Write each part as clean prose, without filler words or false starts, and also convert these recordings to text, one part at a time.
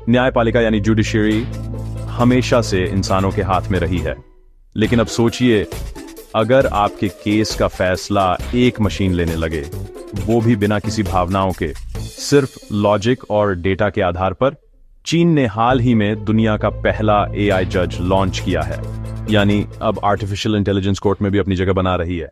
न्यायपालिका यानी जुडिशरी हमेशा से इंसानों के हाथ में रही है, लेकिन अब सोचिए अगर आपके केस का फैसला एक मशीन लेने लगे, वो भी बिना किसी भावनाओं के, सिर्फ लॉजिक और डेटा के आधार पर। चीन ने हाल ही में दुनिया का पहला एआई जज लॉन्च किया है, यानी अब आर्टिफिशियल इंटेलिजेंस कोर्ट में भी अपनी जगह बना रही है।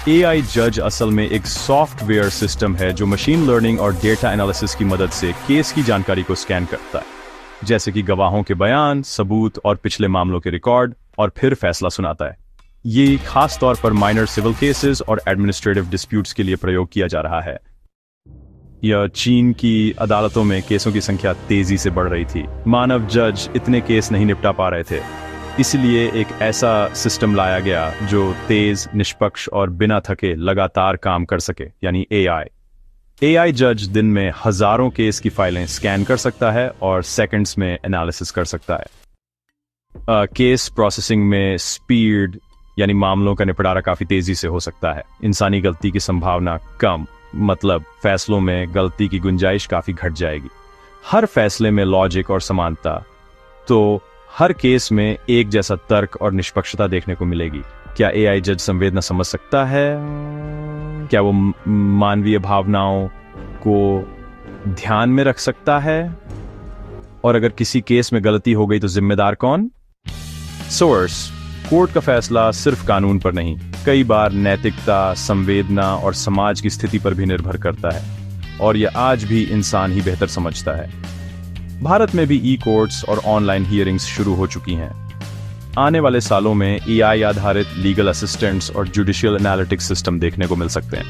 एआई जज असल में एक सॉफ्टवेयर सिस्टम है जो मशीन लर्निंग और डेटा एनालिसिस की मदद से केस की जानकारी को स्कैन करता है, जैसे कि गवाहों के बयान, सबूत और पिछले मामलों के रिकॉर्ड, और फिर फैसला सुनाता है। ये खास तौर पर माइनर सिविल केसेस और एडमिनिस्ट्रेटिव डिस्प्यूट्स के लिए प्रयोग किया जा रहा है। यह चीन की अदालतों में केसों की संख्या तेजी से बढ़ रही थी। मानव जज इतने केस नहीं निपटा पा रहे थे, इसलिए एक ऐसा सिस्टम लाया गया जो तेज, निष्पक्ष और बिना थके लगातार काम कर सके, यानी एआई जज दिन में हजारों केस की फाइलें स्कैन कर सकता है और सेकंड्स में एनालिसिस कर सकता है। केस प्रोसेसिंग में स्पीड यानी मामलों का निपटारा काफी तेजी से हो सकता है। इंसानी गलती की संभावना कम, मतलब फैसलों में गलती की गुंजाइश काफी घट जाएगी। हर फैसले में लॉजिक और समानता, तो हर केस में एक जैसा तर्क और निष्पक्षता देखने को मिलेगी। क्या एआई जज संवेदना समझ सकता है? क्या वो मानवीय भावनाओं को ध्यान में रख सकता है? और अगर किसी केस में गलती हो गई तो जिम्मेदार कौन? सोर्स: कोर्ट का फैसला सिर्फ कानून पर नहीं, कई बार नैतिकता, संवेदना और समाज की स्थिति पर भी निर्भर करता है, और यह आज भी इंसान ही बेहतर समझता है। भारत में भी ई कोर्ट्स और ऑनलाइन हियरिंग्स शुरू हो चुकी हैं। आने वाले सालों में एआई आधारित लीगल असिस्टेंट्स और जुडिशियल एनालिटिक्स सिस्टम देखने को मिल सकते हैं।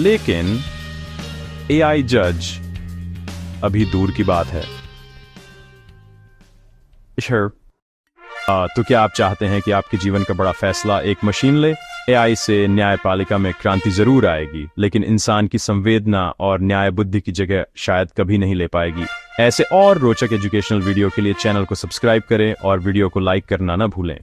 लेकिन एआई जज अभी दूर की बात है। तो क्या आप चाहते हैं कि आपके जीवन का बड़ा फैसला एक मशीन ले? एआई से न्यायपालिका में क्रांति जरूर आएगी, लेकिन इंसान की संवेदना और न्याय बुद्धि की जगह शायद कभी नहीं ले पाएगी। ऐसे और रोचक एजुकेशनल वीडियो के लिए चैनल को सब्सक्राइब करें और वीडियो को लाइक करना ना भूलें।